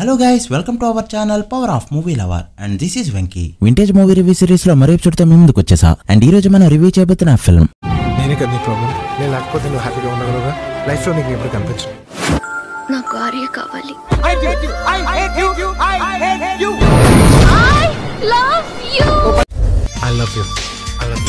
Hello guys, welcome to our channel Power of Movie Lover and this is Venki. Vintage movie review series లో మరో episode తో మేము ముందుకు వచ్చేసా and ఈ రోజు మనం రివ్యూ చేయబోతున్న ఫిల్మ్ నేనే కదా నీ ప్రాబ్లం. నేను లేకపోతే నువ్వు హ్యాపీగా ఉండగలవుగా? లైఫ్ లో నీకు ఎప్పుడు కనిపించు. నాకు ఆర్య కావాలి. I hate you. I hate you. I hate you. I love you. I love you. I love you.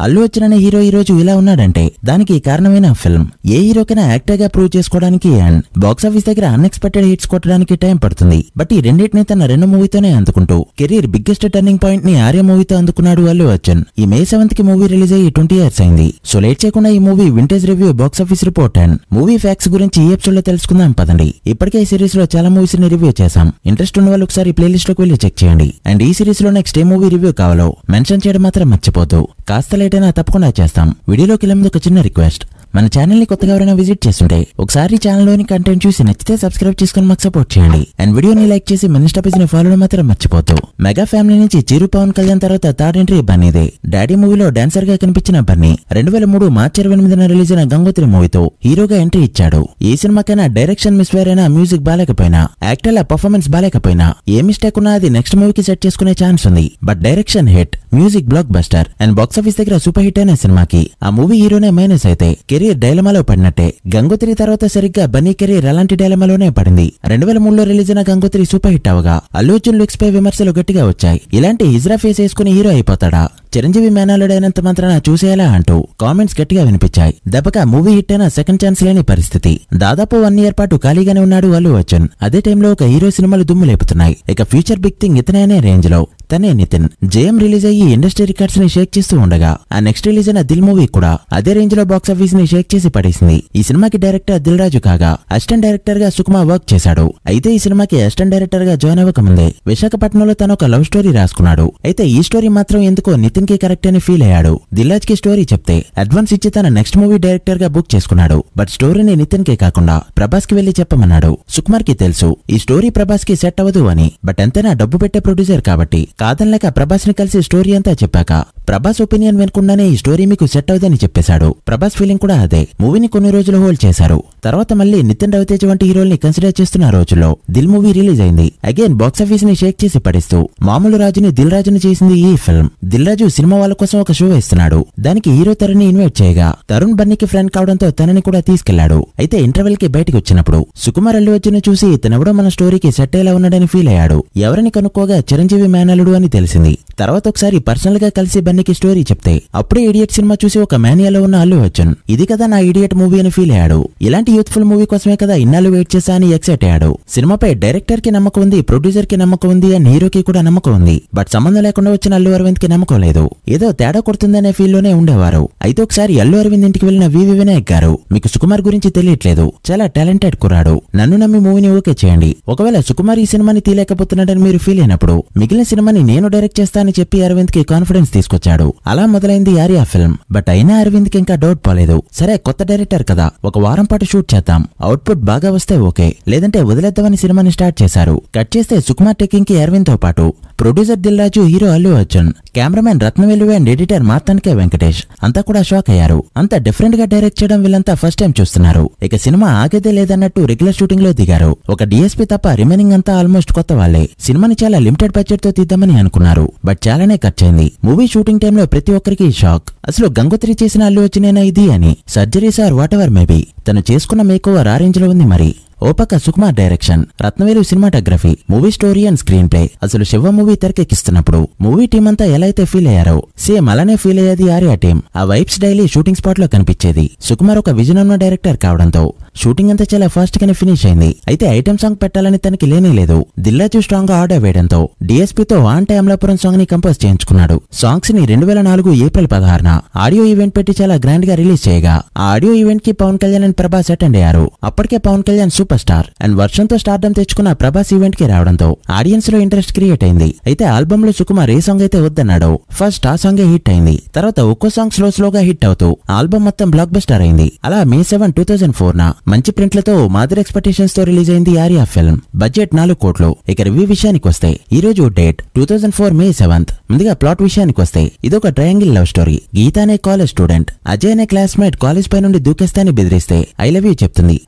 Allu Arjun అనే హీరో ఈ రోజు ఇలా ఉన్నాడంటే దానికి కారణమైన ఫిల్మ్. ఏ హీరోకైనా యాక్టర్ గా ప్రూవ్ చేసుకోవడానికి అండ్ బాక్స్ ఆఫీస్ దగ్గర అన్ఎక్స్పెక్టెడ్ హిట్స్ కొట్టడానికి టైం పడుతుంది. బట్ ఈ రెండింటిని తన రెండు మూవీతోనే అందుకుంటూ కెరీర్ బిగ్గెస్ట్ టర్నింగ్ పాయింట్ ని ఆర్య మూవీతో అందుకున్నాడు అల్లు అర్జున్. ఈ May 7th కి మూవీ రిలీజ్ అయ్యి 20 years అయింది. సో లేట్ చేయకుండా ఈ movie vintage review, box office report and movie facts గురించి ఈ ఎపిసోడ్ లో తెలుసుకుందాం పదండి. ఇప్పటికే ఈ సిరీస్ లో చాలా మూవీస్ ని రివ్యూ చేశాం. ఇంట్రెస్ట్ ఉన్న వాళ్ళు ఒకసారి ప్లేలిస్ట్ లోకి వెళ్ళి చెక్ చేయండి. అండ్ ఈ సిరీస్ లో నెక్స్ట్ ఏ మూవీ రివ్యూ కావాలో మెన్షన్ చేయడం మాత్రం మర్చిపోతూ. కాస్త లేట్ అయినా తప్పకుండా చేస్తాం. వీడియోలోకి వెళ్ళే ముందు ఒక చిన్న రిక్వెస్ట్, మన ఛానల్ ని కొత్తగా ఎవరైనా విజిట్ చేస్తుంటే ఒకసారి ఛానల్ లోని కంటెంట్ చూసి నచ్చితే సబ్స్క్రైబ్ చేసుకుని మాకు సపోర్ట్ చేయండి. అండ్ వీడియోని లైక్ చేసి మన ఇన్స్టా పేజ్ ని ఫాలో మాత్రం మర్చిపోతూ. మెగా ఫ్యామిలీ నుంచి చిరు పవన్ కళ్యాణ్ తర్వాత థర్డ్ ఎంట్రీ బన్నీదే. డాడీ మూవీలో డాన్సర్ గా కనిపించిన బన్నీ 2003 మార్చి 28న రిలీజ్ అయిన గంగోత్రి మూవీతో హీరోగా ఎంట్రీ ఇచ్చాడు. ఏ సినిమాకైనా డైరెక్షన్ మిస్ వేరైనా, మ్యూజిక్ బాలేకపోయినా, యాక్టర్ల పర్ఫార్మెన్స్ బాలేకపోయినా, ఏ మిస్టేక్ ఉన్నా అది నెక్స్ట్ మూవీకి సెట్ చేసుకునే ఛాన్స్ ఉంది. But direction hit, music block buster and box office దగ్గర సూపర్ హిట్ అయిన సినిమాకి ఆ మూవీ హీరోనే మైనస్ అయితే కెరీర్ డైలమాలో పడినట్టే. గంగోత్రి తర్వాత సరిగ్గా బన్నీ కెరీర్ అలాంటి డైలమాలోనే పడింది. 2003లో రిలీజ్ అయిన గంగోత్రి సూపర్ హిట్ అవగా అల్లు అర్జున్ లుక్స్ పై విమర్శలు గట్టిగా వచ్చాయి. ఇలాంటి హిజ్రా ఫేస్ వేసుకుని హీరో అయిపోతాడా, చిరంజీవి మేనాలుడైనంత మాత్రాన చూసేయాలా అంటూ కామెంట్స్ గట్టిగా వినిపించాయి. దెబ్బక మూవీ హిట్ అయిన సెకండ్ ఛాన్స్ లేని పరిస్థితి. దాదాపు 1 year పాటు ఖాళీగానే ఉన్నాడు అల్లు అర్జున్. అదే టైంలో ఒక హీరో సినిమాలు దుమ్ము లేపుతున్నాయి. ఇక ఫ్యూచర్ బిగ్ థింగ్ ఇతనే అనే రేంజ్ లో తనే నితిన్. జేఎం రిలీజ్ అయ్యి ఇండస్ట్రీ రికార్డ్స్ ని షేక్ చేస్తూ ఉండగా ఆ నెక్స్ట్ రిలీజ్ అయిన దిల్ మూవీ కూడా అదే రేంజ్ లో బాక్స్ ఆఫీస్ ని షేక్ చేసి పడేసింది. ఈ సినిమాకి డైరెక్టర్ దిల్ రాజు కాగా అసిస్టెంట్ డైరెక్టర్ గా సుకుమార్ వర్క్ చేశాడు. అయితే ఈ సినిమాకి అసిస్టెంట్ డైరెక్టర్ గా జాయిన్ అవ్వకముందే విశాఖపట్నంలో తను ఒక లవ్ స్టోరీ రాసుకున్నాడు. అయితే ఈ స్టోరీ మాత్రం ఎందుకో నితిన్ కి కరెక్ట్ అని ఫీల్ అయ్యాడు. దిల్ రాజ్ కి స్టోరీ చెప్తే అడ్వాన్స్ ఇచ్చి తన నెక్స్ట్ మూవీ డైరెక్టర్ గా బుక్ చేసుకున్నాడు. బట్ స్టోరీని నితిన్ కి కాకుండా ప్రభాస్ కి వెళ్లి చెప్పమన్నాడు. సుకుమార్ కి తెలుసు ఈ స్టోరీ ప్రభాస్ కి సెట్ అవ్వదు అని. బట్ ఎంతైనా డబ్బు పెట్టే ప్రొడ్యూసర్ కాబట్టి కాదనలేక ప్రభాస్ ని కలిసి స్టోరీ అంతా చెప్పాక ప్రభాస్ ఒపీనియన్ వినకుండానే ఈ స్టోరీ మీకు సెట్ అవుదని చెప్పేశాడు. ప్రభాస్ ఫీలింగ్ కూడా అదే. మూవీని కొన్ని రోజులు హోల్డ్ చేశారు. తర్వాత మళ్ళీ నితిన్ రవితేజ వంటి హీరోల్ని కన్సిడర్ చేస్తున్న రోజుల్లో దిల్ మూవీ రిలీజ్ అయింది. అగైన్ బాక్స్ ఆఫీస్ ని షేక్ చేసి పడిస్తూ మామూలు రాజుని దిల్ రాజుని చేసింది ఈ ఫిల్మ్. దిల్ రాజు సినిమా వాళ్ళ కోసం ఒక షో ఇస్తున్నాడు. దానికి హీరో తరుణ్ ని ఇన్వైట్ చేయగా తరుణ్ బన్నీకి ఫ్రెండ్ కావడంతో తనని కూడా తీసుకెళ్లాడు. అయితే ఇంటర్వెల్ కి బయటకు వచ్చినప్పుడు సుకుమార్ అల్లు అర్జున్ చూసి ఇతనెవడో మన స్టోరీకి సెట్ అయ్యేలా ఉన్నాడని ఫీల్ అయ్యాడు. ఎవరిని కనుక్కోగా చిరంజీవి మేనలుడు అని తెలిసింది. తర్వాత ఒకసారి పర్సనల్ గా కలిసి బన్నీకి స్టోరీ చెప్తే అప్పుడే ఇడియట్ సినిమా చూసి ఒక మేనియాలో ఉన్న అల్లు అర్జున్ ఇది కదా నా ఇడియట్ మూవీ అని ఫీల్ అయ్యాడు. ఇలాంటి యూత్ఫుల్ మూవీ కోసమే కదా ఇన్నాళ్ళు వెయిట్ చేశా అని ఎక్సైట్ అయ్యాడు. సినిమాపై డైరెక్టర్ కి నమ్మకం ఉంది, ప్రొడ్యూసర్ కి నమ్మకం ఉంది అండ్ హీరోకి కూడా నమ్మకం ఉంది. బట్ సంబంధం లేకుండా వచ్చిన అల్లు అరవింద్ కి నమ్మకం లేదు. ఏదో తేడా కొడుతుందనే ఫీల్ లోనే ఉండేవారు. అయితే ఒకసారి అల్లు అరవింద్ ఇంటికి వెళ్లిన వివి వినాయక్ గారు, మీకు సుకుమార్ గురించి తెలియట్లేదు, చాలా టాలెంటెడ్ కుర్రాడు, నన్ను నమ్మి మూవీని ఓకే చేయండి. ఒకవేళ సుకుమార్ ఈ సినిమాని తీయలేకపోతున్నాడని మీరు ఫీల్ అయినప్పుడు మిగిలిన సినిమాని నేను డైరెక్ట్ చేస్తా అని చెప్పి అరవింద్ కి కాన్ఫిడెన్స్ తీసుకొచ్చాడు. అలా మొదలైంది ఆర్య ఫిల్మ్. బట్ అయినా అరవింద్ కి ఇంకా డౌట్ పోలేదు. సరే కొత్త డైరెక్టర్ కదా, ఒక వారం పాటు షూట్ చేద్దాం, అవుట్పుట్ బాగా వస్తే ఓకే, లేదంటే వదిలేద్దామని సినిమాని స్టార్ట్ చేశారు. కట్ చేస్తే సుకుమార్ టెకింగ్ కి అరవింద్ తో పాటు producer Dil Raju, hero Allu Arjun, cameraman Rathnavelu and editor మార్తాండ్కే వెంకటేష్ అంతా కూడా షాక్ అయ్యారు. అంత డిఫరెంట్ గా డైరెక్ట్ చేయడం వీళ్ళంతా ఫస్ట్ టైం చూస్తున్నారు. ఇక సినిమా ఆగేదే లేదన్నట్టు రెగ్యులర్ షూటింగ్ లో దిగారు. ఒక డిఎస్పీ తప్ప రిమైనింగ్ అంతా ఆల్మోస్ట్ కొత్త వాళ్ళే. సినిమాని చాలా లిమిటెడ్ బడ్జెట్ తో తీద్దామని అనుకున్నారు. బట్ చాలానే ఖర్చయింది. మూవీ షూటింగ్ టైంలో ప్రతి ఒక్కరికి షాక్. అసలు గంగోత్రి చేసిన అల్లు అర్జునేనా ఇది అని. Surgeries or whatever maybe తను చేసుకున్న మేకోవర్ ఆ రేంజ్ లో ఉంది. మరి ఓ పక్క Sukumar direction, Rathnavelu cinematography, movie story and screen play. అసలు శివ మూవీ తెరకెక్కిస్తున్నప్పుడు మూవీ టీం అంతా ఎలా అయితే ఫీల్ అయ్యారో సేమ్ అలానే ఫీల్ అయ్యేది ఆర్య టీం. ఆ వైబ్స్ డైలీ షూటింగ్ స్పాట్ లో కనిపించేది. సుకుమార్ ఒక విజన్ ఉన్న డైరెక్టర్ కావడంతో షూటింగ్ అంతా చాలా ఫాస్ట్ గానే ఫినిష్ అయింది. అయితే ఐటమ్ సాంగ్ పెట్టాలని తనకి లేనే లేదు. దిల్రాజు స్ట్రాంగ్ గా ఆర్డర్ వేయడంతో డిఎస్పీతో ఆంటే అమలాపురం సాంగ్ ని కంపోజ్ చేయించుకున్నాడు. సాంగ్స్ ని 2004 ఏప్రిల్ 16న ఆడియో ఈవెంట్ పెట్టి చాలా గ్రాండ్ గా రిలీజ్ చేయగా ఆ ఆడియో ఈవెంట్ కి పవన్ కళ్యాణ్ అండ్ ప్రభాస్ అటెండ్ అయ్యారు. అప్పటికే Pawan Kalyan super star and వర్షంతో స్టార్డమ్ తెచ్చుకున్న ప్రభాస్ ఈవెంట్ కి రావడంతో ఆడియన్స్ లో ఇంట్రెస్ట్ క్రియేట్ అయింది. అయితే ఆల్బమ్ లో సుకుమార్ ఏ సాంగ్ అయితే వద్దన్నాడో ఫస్ట్ ఆ సాంగ్ హిట్ అయింది. తర్వాత ఒక్కో సాంగ్ స్లోగా హిట్ అవుతూ ఆల్బమ్ మొత్తం బ్లాక్ బస్టర్ అయింది. అలా May 7, 2004 మంచి ప్రింట్లతో మాదర్ ఎక్స్పెక్టేషన్స్ తో రిలీజ్ అయింది ఆర్యా ఫిల్మ్. బడ్జెట్ 4 కోట్లు. ఇక రివ్యూ విషయానికి వస్తే ఈ రోజు డేట్ 2004 May 7. ముందుగా ప్లాట్ విషయానికి వస్తే ఇదొక ట్రయాంగిల్ లవ్ స్టోరీ. గీత అనే కాలేజ్ స్టూడెంట్ అజయ్ అనే క్లాస్మేట్ కాలేజ్ పై నుండి దూకేస్తాని బెదిరిస్తే ఐ లవ్ యూ చెప్తుంది.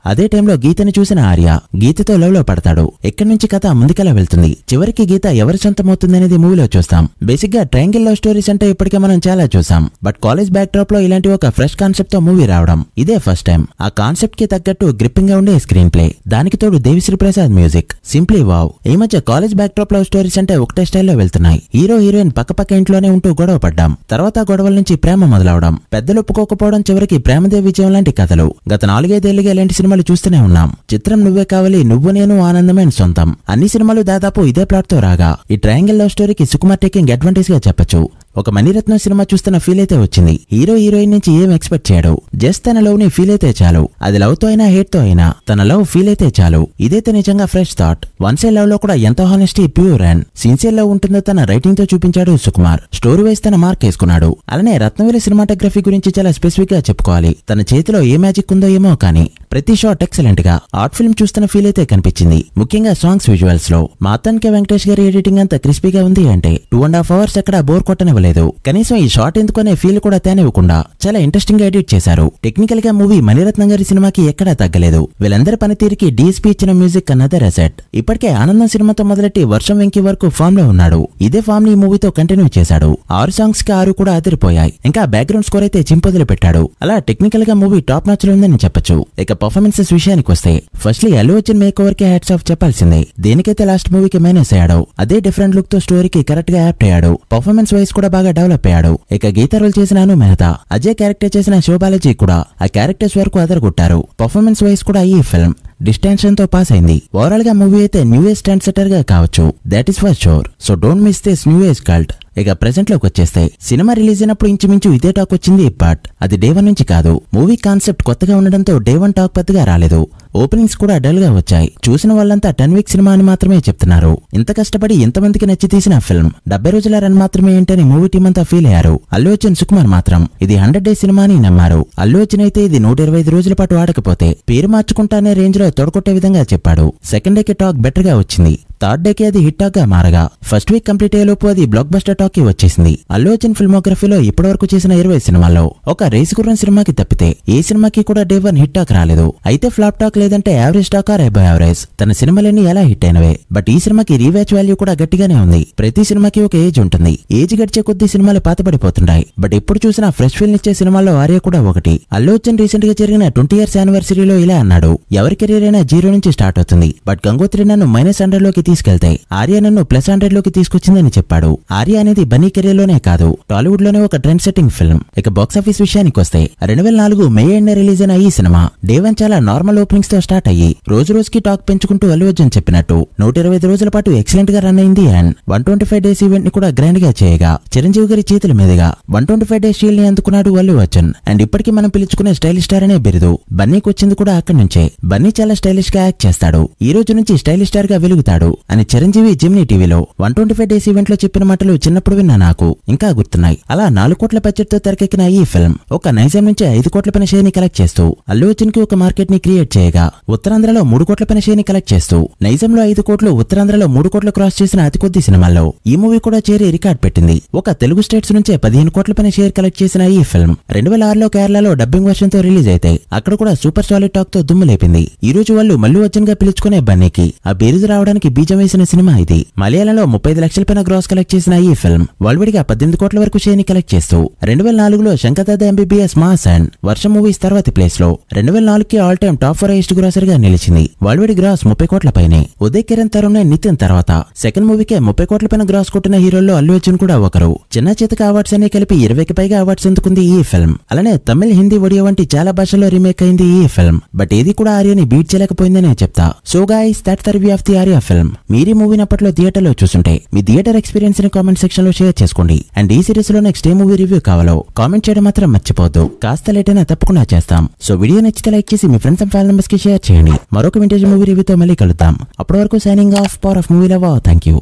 అదే టైంలో గీతని చూసిన ఆర్య గీతతో లవ్ లో పడతాడు. ఎక్కడి నుంచి కథ ముందుకలా వెళ్తుంది, చివరికి గీత ఎవరి సొంతమవుతుందనేది మూవీలో చూస్తాం. బేసిక్ గా ట్రయాంగిల్ లవ్ స్టోరీస్ అంటే ఇప్పటికే మనం చాలా చూసాం. బట్ కాలేజ్ బ్యాక్ డ్రాప్ లో ఇలాంటి ఒక ఫ్రెష్ కాన్సెప్ట్ తో మూవీ రావడం ఇదే ఫస్ట్ టైం. ఆ కాన్సెప్ట్ కి తగ్గట్టు గ్రిప్పింగ్ గా ఉండే స్క్రీన్ ప్లే, దానికి తోడు Devi Sri Prasad music, simply wow. ఈ మధ్య college backdrop love stories అంటే ఒకటే స్టైల్లో వెళ్తున్నాయి. హీరో హీరోయిన్ పక్క ఇంట్లోనే ఉంటూ గొడవ పడ్డాం, తర్వాత గొడవల నుంచి ప్రేమ మొదలవడం, పెద్దలు ఒప్పుకోకపోవడం, చివరికి ప్రేమదే విజయం లాంటి కథలు గత 4-5 ఏళ్లుగా ఇలాంటి సినిమాలు చూస్తూనే ఉన్నాం. చిత్రం నువ్వే కావాలి, నువ్వు నేను, ఆనందమే సొంతం అన్ని సినిమాలు దాదాపు ఇదే ప్లాట్ తో రాగా ఈ ట్రయాంగిల్ లవ్ స్టోరీకి సుకుమార్ టేకింగ్ అడ్వాంటేజ్ గా చెప్పొచ్చు. ఒక మణిరత్నం సినిమా చూస్తున్న ఫీల్ అయితే వచ్చింది. హీరో హీరోయిన్ నుంచి ఏం ఎక్స్పెక్ట్ చేయడు, జస్ట్ తన లవ్ ని ఫీల్ అయితే చాలు. అది లవ్ తో అయినా హేట్ తో అయినా తన లవ్ ఫీల్ అయితే చాలు. ఇదైతే నిజంగా fresh thought. One side love లో కూడా ఎంత honesty, pure and sincere love ఉంటుందో తన రైటింగ్ తో చూపించాడు సుకుమార్. స్టోరీ వైజ్ తన మార్క్ వేసుకున్నాడు. అలానే రత్నవేలు సినిమాటోగ్రఫీ గురించి చాలా స్పెసిఫిక్ గా చెప్పుకోవాలి. తన చేతిలో ఏ మ్యాజిక్ ఉందో ఏమో కానీ ప్రతి షాట్ ఎక్సలెంట్ గా ఆర్ట్ ఫిల్మ్ చూస్తున్న ఫీల్ అయితే కనిపించింది. ముఖ్యంగా సాంగ్స్ విజువల్స్ లో మాతన్ కే వెంకటేష్ గారి ఎడిటింగ్ అంత క్రిస్పీగా ఉంది అంటే 2.5 hours ఎక్కడ బోర్ కొట్టనివ్వలేదు. కనీసం ఈ షాట్ ఎందుకనే ఫీల్ కూడా తేనివ్వకుండా చాలా ఇంట్రెస్టింగ్ గా ఎడిట్ చేశారు. టెక్నికల్ గా మూవీ మణిరత్నం గారి సినిమాకి ఎక్కడా తగ్గలేదు. వీళ్ళందరి పనితీరుకి DSP ఇచ్చిన మ్యూజిక్ అన్నదర్ అసెట్. ఇప్పటికే ఆనందం సినిమాతో మొదలెట్టి వర్షం వెంకి వరకు ఫామ్ లో ఉన్నాడు. ఇదే ఫామ్ ని ఈ మూవీతో కంటిన్యూ చేశాడు. 6 సాంగ్స్ కి 6 కూడా అదిరిపోయాయి. ఇంకా బ్యాక్గ్రౌండ్ స్కోర్ అయితే చింపొదిలి పెట్టాడు. అలా టెక్నికల్ గా మూవీ టాప్ నాచ్ లో ఉందని చెప్పొచ్చు. ఇక పర్ఫార్మెన్సెస్ విషయానికి వస్తే firstly Allu Arjun make over కి హ్యాట్స్ ఆఫ్ చెప్పాల్సిందే. దేనికైతే లాస్ట్ మూవీకి మైనస్ అయ్యాడు అదే డిఫరెంట్ లుక్ తో స్టోరీకి కరెక్ట్ గా యాప్ట్ అయ్యాడు. పర్ఫార్మెన్స్ వైజ్ కూడా బాగా డెవలప్ అయ్యాడు. ఇక గీత రోల్ చేసిన అను మెహతా, అజయ్ క్యారెక్టర్ చేసిన శోభాలజీ కూడా ఆ క్యారెక్టర్స్ వరకు అదరగొట్టారు. పర్ఫార్మెన్స్ వైజ్ కూడా ఈ ఫిల్మ్ డిస్టింక్షన్ తో పాస్ అయింది. ఓవరాల్ గా మూవీ అయితే న్యూ ఏజ్ ట్రెండ్ సెటర్ గా కావచ్చు, that is for sure. So don't miss this new age cult. ఇక ప్రెజెంట్ లోకి వచ్చేస్తే సినిమా రిలీజ్ అయినప్పుడు ఇంచుమించు ఇదే టాక్ వచ్చింది. బట్ అది డే 1 నుంచి కాదు. మూవీ కాన్సెప్ట్ కొత్తగా ఉండడంతో డే 1 టాక్ పెద్దగా రాలేదు. ఓపెనింగ్స్ కూడా డల్ గా వచ్చాయి. చూసిన వాళ్ళంతా 10 week సినిమా అని మాత్రమే చెప్తున్నారు. ఇంత కష్టపడి ఎంతమందికి నచ్చి తీసిన ఫిల్మ్ 70 రోజుల రన్ మాత్రమే ఏంటని మూవీ టీం అంతా ఫీల్ అయ్యారు. అల్లు అర్జున్, సుకుమార్ మాత్రం ఇది 100 days సినిమా అని నమ్మారు. అల్లు అర్జున్ అయితే ఇది 125 రోజుల పాటు ఆడకపోతే పేరు మార్చుకుంటానే రేంజ్ లో తొడగొట్టే విధంగా చెప్పాడు. సెకండ్ డేకి టాక్ బెటర్ గా వచ్చింది. థర్డ్ డేకి అది హిట్ టాక్ గా మారగా ఫస్ట్ వీక్ కంప్లీట్ అయ్యేలోపు అది బ్లాక్ బస్టర్ టాక్ కి వచ్చేసింది. అల్లు అర్జున్ ఫిల్మోగ్రఫీలో ఇప్పటివరకు చేసిన 20 సినిమాల్లో ఒక రేసు గుర్రం సినిమాకి తప్పితే ఏ సినిమాకి కూడా డే 1 హిట్ టాక్ రాలేదు. అయితే ఫ్లాప్ టాక్ లేదంటే average talk or above average. తన సినిమాలన్నీ ఎలా హిట్ అయినవే. బట్ ఈ సినిమాకి రీవాచ్ వాల్యూ కూడా గట్టిగానే ఉంది. ప్రతి సినిమాకి ఒక ఏజ్ ఉంటుంది. ఏజ్ గడిచే కొద్ది సినిమాలు పాతపడిపోతుంటాయి. బట్ ఎప్పుడు చూసినా ఫ్రెష్ ఫీల్ ఇచ్చే సినిమాల్లో ఆర్య కూడా ఒకటి. అల్లు అర్జున్ రీసెంట్ గా జరిగిన 20 years యానివర్సరీలో ఇలా అన్నాడు, ఎవరి కెరీర్ అయినా 0 నుంచి స్టార్ట్ అవుతుంది. బట్ గంగోత్రి నన్ను -100 లోకి తీసుకెళ్తే ఆర్య నన్ను +100 లోకి తీసుకొచ్చిందని చెప్పాడు. ఆర్య అనేది బన్నీ కెరీర్ లోనే కాదు, టాలీవుడ్ లోనే ఒక ట్రెండ్ సెట్టింగ్ ఫిల్మ్. ఇక బాక్సాఫీస్ విషయానికి వస్తే 2004 మే ఎండ్ రిలీజ్ అయిన ఈ సినిమా డే 1 చాలా నార్మల్ ఓపెనింగ్స్ తో స్టార్ట్ అయ్యి రోజు రోజుకి టాక్ పెంచుకుంటూ అల్లు అర్జున్ చెప్పినట్టు 125 రోజుల పాటు ఎక్సలెంట్ గా రన్ అయింది. అండ్ 125 days ఈవెంట్ ని కూడా గ్రాండ్ గా చేయగా చిరంజీవి గారి చేతుల మీదుగా 125 days షీల్డ్ ని అందుకున్నాడు అల్లు అర్జున్. అండ్ ఇప్పటికీ మనం పిలుచుకునే స్టైలిష్ స్టార్ అనే బిరుదు బన్నీకి వచ్చింది కూడా అక్కడి నుంచే. బన్నీ చాలా స్టైలిష్ గా యాక్ట్ చేస్తాడు, ఈ రోజు నుంచి స్టైలిష్ స్టార్ గా వెలుగుతాడు అని చిరంజీవి జెమినీ టీవీలో 125 days ఈవెంట్ లో చెప్పిన మాటలు చిన్నప్పుడు విన్నా నాకు ఇంకా గుర్తున్నాయి. అలా 4 కోట్ల బడ్జెట్ తో తెరకెక్కిన ఈ ఫిల్మ్ ఒక నైజాం నుంచి 5 కోట్ల పైన షేర్ ని కలెక్ట్ చేస్తూ అల్లు అర్జున్ కి ఒక మార్కెట్ ని క్రియేట్ చేయగా ఉత్తరాంధ్రలో 3 కోట్ల పైన షేర్ ని కలెక్ట్ చేస్తూ నైజాంలో 5 కోట్లు, ఉత్తరాంధ్రలో 3 కోట్లు క్రాస్ చేసిన అతి కొద్ది సినిమాల్లో ఈ మూవీ కూడా చేరి రికార్డ్ పెట్టింది. ఒక తెలుగు స్టేట్స్ నుంచే 15 కోట్ల పైన షేర్ కలెక్ట్ చేసిన ఈ ఫిల్మ్ 2006లో కేరళలో డబ్బింగ్ వర్షన్ తో రిలీజ్ అయితే అక్కడ కూడా సూపర్ సాలిడ్ టాక్ తో దుమ్ము లేపింది. ఈ రోజు వాళ్ళు అల్లు అర్జున్ గా పిలుచుకునే బన్నీకి ఆ బిరుదు రావడానికి బీజం వేసిన సినిమా ఇది. మలయాళంలో 35 లక్షల పైన గ్రాస్ కలెక్ట్ చేసిన ఈ ఫిల్మ్ వరల్డ్విడిగా 18 కోట్ల వరకు షేర్ ని కలెక్ట్ చేస్తూ 2004లో శంకర్దాదా MBBS మాస్ అండ్ వర్షం మూవీస్ తర్వాతి ప్లేస్ లో 2004కి all time top 4 highest grosser గా నిలిచింది. వరల్డ్విడి గ్రాస్ 30 కోట్ల పైనే. ఉదయ్ కిరణ్, తరుణ్, నితిన్ తర్వాత సెకండ్ మూవీకే 30 కోట్ల పైన గ్రాస్ కొట్టిన హీరోల్లో అల్లు అర్జున్ కూడా ఒకరు. చిన్న చేతక అవార్డ్స్ అన్ని కలిపి 20కి పైగా అవార్డ్స్ అందుకుంది ఈ ఫిల్మ్. అలానే తమిళ్, హిందీ, ఒడియా వంటి చాలా భాషల్లో రీమేక్ అయింది ఈ ఫిల్మ్. బట్ ఏది కూడా ఆర్యని బీట్ చేయలేకపోయిందనే చెప్తా. So guys, that's the review of the Arya film. మీరు మూవీని అప్పట్లో థియేటర్ లో చూస్తుంటే మీ థియేటర్ ఎక్స్పీరియన్స్ ని కామెంట్ సెక్షన్ లో షేర్ చేసుకోండి. అండ్ ఈ సిరీస్ లో నెక్స్ట్ ఏ మూవీ రివ్యూ కావాలో కామెంట్ చేయడం మాత్రం మర్చిపోవద్దు. కాస్త లేట్ అయినా తప్పకుండా చేస్తాం. సో వీడియో నచ్చితే లైక్ చేసి మీ ఫ్రెండ్స్ అండ్ ఫ్యామిలీ మెంబర్స్ కి షేర్ చేయండి. మరొక వింటేజ్ మూవీ రివ్యూతో మళ్ళీ కలుద్దాం. అప్పటి వరకు signing off. Power of movie love. Thank you.